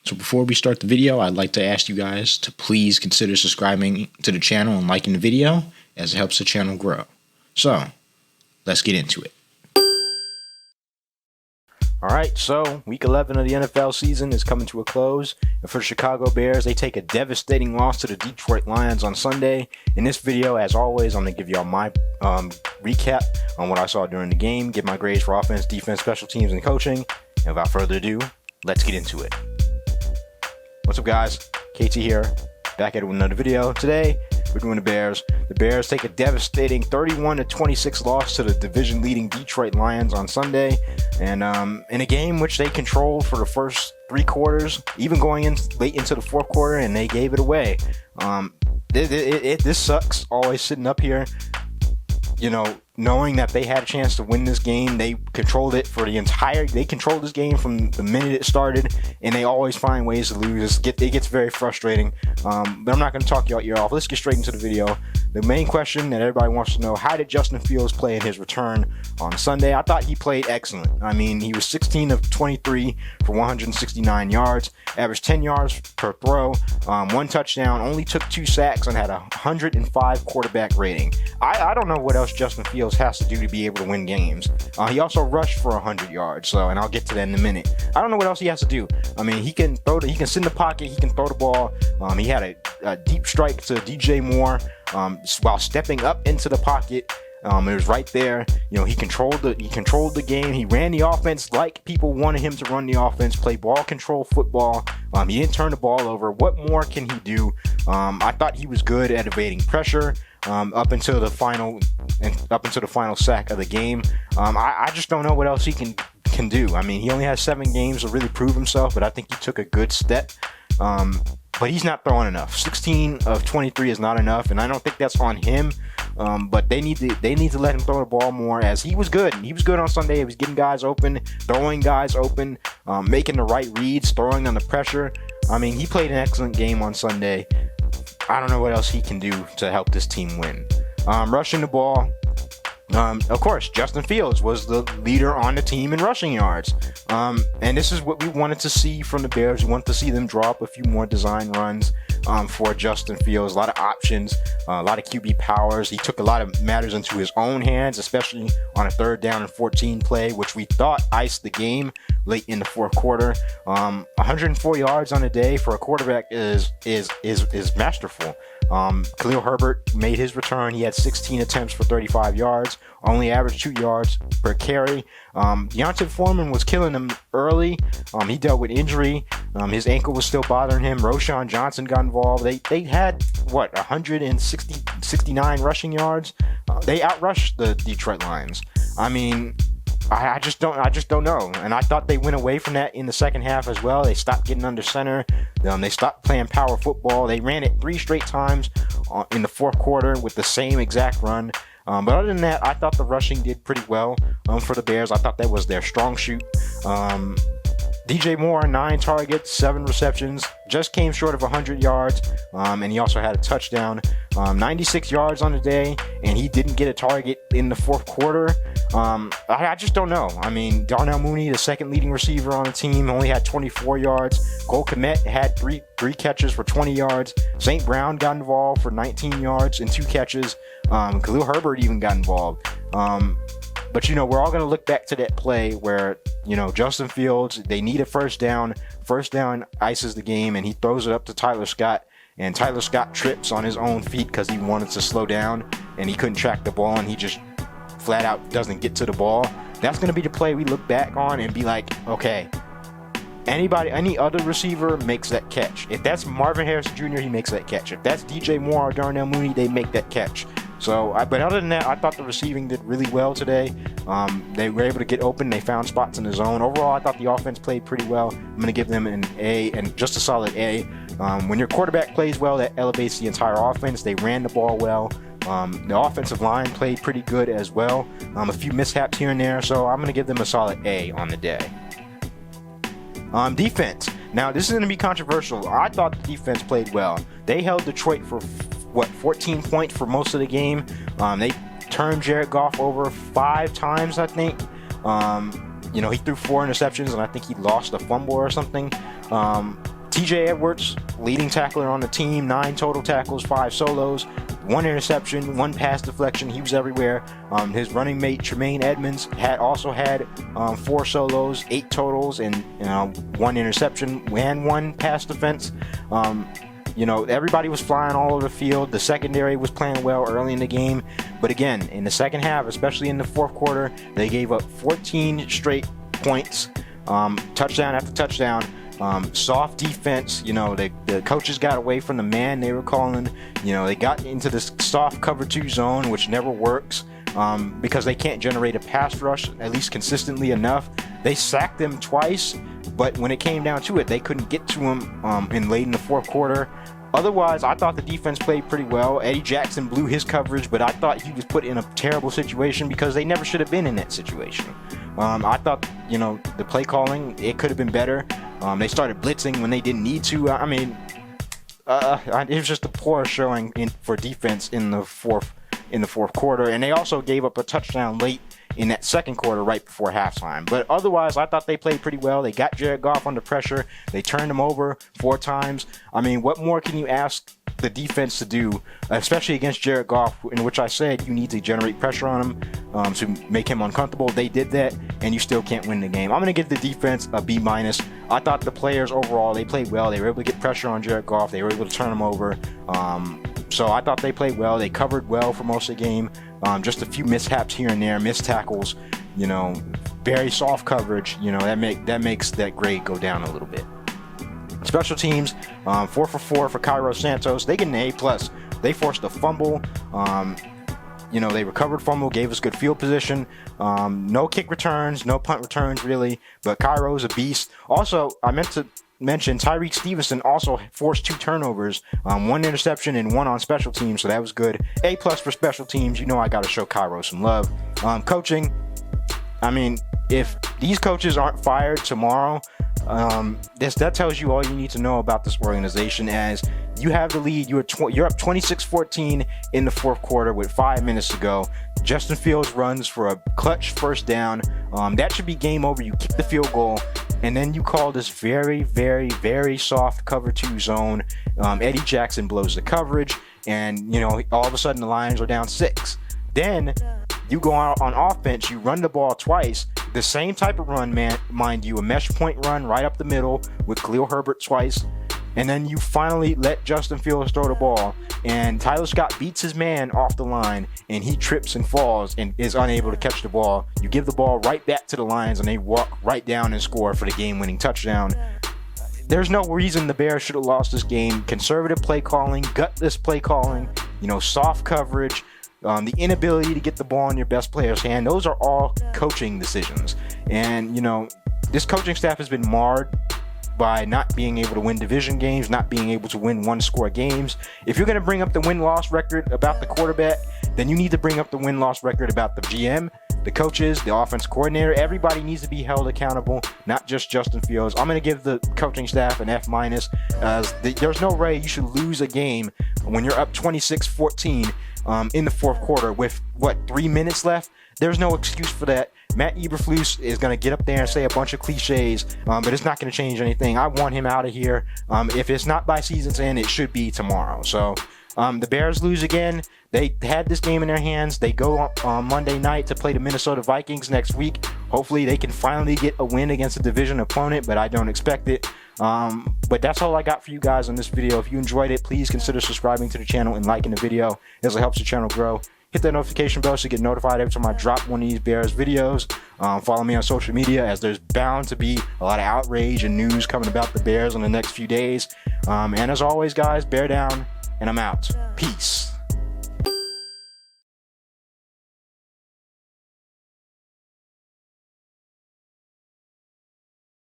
So before we start the video, I'd like to ask you guys to please consider subscribing to the channel and liking the video, as it helps the channel grow. So, let's get into it. Alright, so week 11 of the NFL season is coming to a close, and for the Chicago Bears, they take a devastating loss to the Detroit Lions on Sunday. In this video, as always, I'm going to give y'all my recap on what I saw during the game, give my grades for offense, defense, special teams, and coaching. And without further ado, let's get into it. What's up, guys? KT here, back at it with another video. Today, we're doing the Bears. The Bears take a devastating 31-26 loss to the division-leading Detroit Lions on Sunday, and in a game which they controlled for the first 3 quarters, even going in late into the 4th quarter, and they gave it away. This sucks. Always sitting up here, you know, knowing that they had a chance to win this game. They controlled it for the they controlled this game from the minute it started, and they always find ways to lose. It gets very frustrating, but I'm not going to talk y'all ear off. Let's get straight into the video. The main question that everybody wants to know: how did Justin Fields play in his return on Sunday? I thought he played excellent. I mean, he was 16 of 23 for 169 yards, averaged 10 yards per throw, 1 touchdown, only took 2 sacks, and had a 105 quarterback rating. I don't know what else Justin Fields has to do to be able to win games. He also rushed for 100 yards, and I'll get to that in a minute. I don't know what else he has to do. I mean, he can sit in the pocket, he can throw the ball. He had a deep strike to DJ Moore while stepping up into the pocket. It was right there. You know, he controlled the game. He ran the offense like people wanted him to run the offense, play ball control football. He didn't turn the ball over. What more can he do? I thought he was good at evading pressure up until the final sack of the game. I just don't know what else he can do. I mean, he only has 7 games to really prove himself, but I think he took a good step. But he's not throwing enough. 16 of 23 is not enough, and I don't think that's on him. But they need to let him throw the ball more, as he was good. He was good on Sunday. He was getting guys open, throwing guys open, making the right reads, throwing under pressure. I mean, he played an excellent game on Sunday. I don't know what else he can do to help this team win. Rushing the ball. Of course, Justin Fields was the leader on the team in rushing yards. And this is what we wanted to see from the Bears. We wanted to see them draw up a few more design runs for Justin Fields. A lot of options, a lot of QB powers. He took a lot of matters into his own hands, especially on a 3rd down and 14 play, which we thought iced the game late in the 4th quarter. 104 yards on a day for a quarterback is masterful. Khalil Herbert made his return. He had 16 attempts for 35 yards, only averaged 2 yards per carry. Deontay Foreman was killing him early. He dealt with injury. His ankle was still bothering him. Roschon Johnson got involved. They had 169 rushing yards. They outrushed the Detroit Lions. I mean, I just don't know. And I thought they went away from that in the second half as well. They stopped getting under center. They stopped playing power football. They ran it 3 straight times in the 4th quarter with the same exact run. But other than that, I thought the rushing did pretty well for the Bears. I thought that was their strong suit. DJ Moore, 9 targets, 7 receptions, just came short of 100 yards, and he also had a touchdown. 96 yards on the day, and he didn't get a target in the 4th quarter. I just don't know. I mean, Darnell Mooney, the 2nd leading receiver on the team, only had 24 yards. Cole Kmet had three catches for 20 yards. St. Brown got involved for 19 yards and 2 catches. Khalil Herbert even got involved. But, you know, we're all going to look back to that play where, you know, Justin Fields, they need a first down. First down ices the game, and he throws it up to Tyler Scott. And Tyler Scott trips on his own feet because he wanted to slow down, and he couldn't track the ball, and he just flat out doesn't get to the ball. That's going to be the play we look back on and be like, okay, any other receiver makes that catch. If that's Marvin Harrison Jr., he makes that catch. If that's DJ Moore or Darnell Mooney, they make that catch. So, but other than that, I thought the receiving did really well today. They were able to get open. They found spots in the zone. Overall, I thought the offense played pretty well. I'm going to give them an A, and just a solid A. When your quarterback plays well, that elevates the entire offense. They ran the ball well. The offensive line played pretty good as well. A few mishaps here and there, so I'm going to give them a solid A on the day. Defense. Now, this is going to be controversial. I thought the defense played well. They held Detroit for 14 points for most of the game. They turned Jared Goff over 5 times, I think. You know, he threw 4 interceptions, and I think he lost a fumble or something. TJ Edwards, leading tackler on the team, 9 total tackles, 5 solos, 1 interception, 1 pass deflection. He was everywhere. His running mate Tremaine Edmonds also had 4 solos, 8 totals, and 1 interception and 1 pass defense. Everybody was flying all over the field. The secondary was playing well early in the game, but again, in the second half, especially in the fourth quarter, they gave up 14 straight points, touchdown after touchdown. Soft defense. The coaches got away from the man they were calling. They got into this soft cover 2 zone, which never works because they can't generate a pass rush at least consistently enough. They sacked them twice, but when it came down to it, they couldn't get to him late in the fourth quarter. Otherwise, I thought the defense played pretty well. Eddie Jackson blew his coverage, but I thought he was put in a terrible situation because they never should have been in that situation. I thought, the play calling, it could have been better. They started blitzing when they didn't need to. It was just a poor showing for defense in the fourth quarter, and they also gave up a touchdown late in that second quarter right before halftime. But otherwise, I thought they played pretty well. They got Jared Goff under pressure. They turned him over 4 times. What more can you ask the defense to do, especially against Jared Goff, in which I said you need to generate pressure on him to make him uncomfortable. They did that, and you still can't win the game. I'm going to give the defense a B-. I thought the players overall, they played well. They were able to get pressure on Jared Goff. They were able to turn him over. So I thought they played well. They covered well for most of the game. Just a few mishaps here and there, missed tackles, very soft coverage. That makes that grade go down a little bit. Special teams, 4 for 4 for Cairo Santos. They get an A+. They forced a fumble. They recovered fumble, gave us good field position. No kick returns, no punt returns really, but Cairo's a beast. Also, I meant to mention Tyreek Stevenson also forced 2 turnovers, 1 interception and 1 on special teams, so that was good. A+ for special teams. I got to show Cairo some love. Coaching, if these coaches aren't fired tomorrow, that tells you all you need to know about this organization. As you have the lead, you're up 26-14 in the fourth quarter with 5 minutes to go. Justin Fields runs for a clutch first down. That should be game over. You kick the field goal, and then you call this very, very, very soft cover 2 zone. Eddie Jackson blows the coverage, and all of a sudden the Lions are down 6. Then you go out on offense, you run the ball twice, the same type of run, mind you, a mesh point run right up the middle with Khalil Herbert twice, and then you finally let Justin Fields throw the ball, and Tyler Scott beats his man off the line, and he trips and falls and is unable to catch the ball. You give the ball right back to the Lions, and they walk right down and score for the game-winning touchdown. There's no reason the Bears should have lost this game. Conservative play calling, gutless play calling, soft coverage, the inability to get the ball in your best player's hand. Those are all coaching decisions. And, this coaching staff has been marred by not being able to win division games, not being able to win 1-score games. If you're going to bring up the win-loss record about the quarterback, then you need to bring up the win-loss record about the GM, the coaches, the offense coordinator. Everybody needs to be held accountable, not just Justin Fields. I'm going to give the coaching staff an F-. There's no way you should lose a game when you're up 26-14 in the fourth quarter with 3 minutes left. There's no excuse for that. Matt Eberflus is going to get up there and say a bunch of cliches, but it's not going to change anything. I want him out of here. If it's not by season's end, it should be tomorrow. So the Bears lose again. They had this game in their hands. They go on Monday night to play the Minnesota Vikings next week. Hopefully they can finally get a win against a division opponent, but I don't expect it. But that's all I got for you guys on this video. If you enjoyed it, please consider subscribing to the channel and liking the video, as it helps the channel grow. Hit that notification bell so you get notified every time I drop one of these Bears videos. Follow me on social media, as there's bound to be a lot of outrage and news coming about the Bears in the next few days. And as always, guys, bear down, and I'm out. Peace.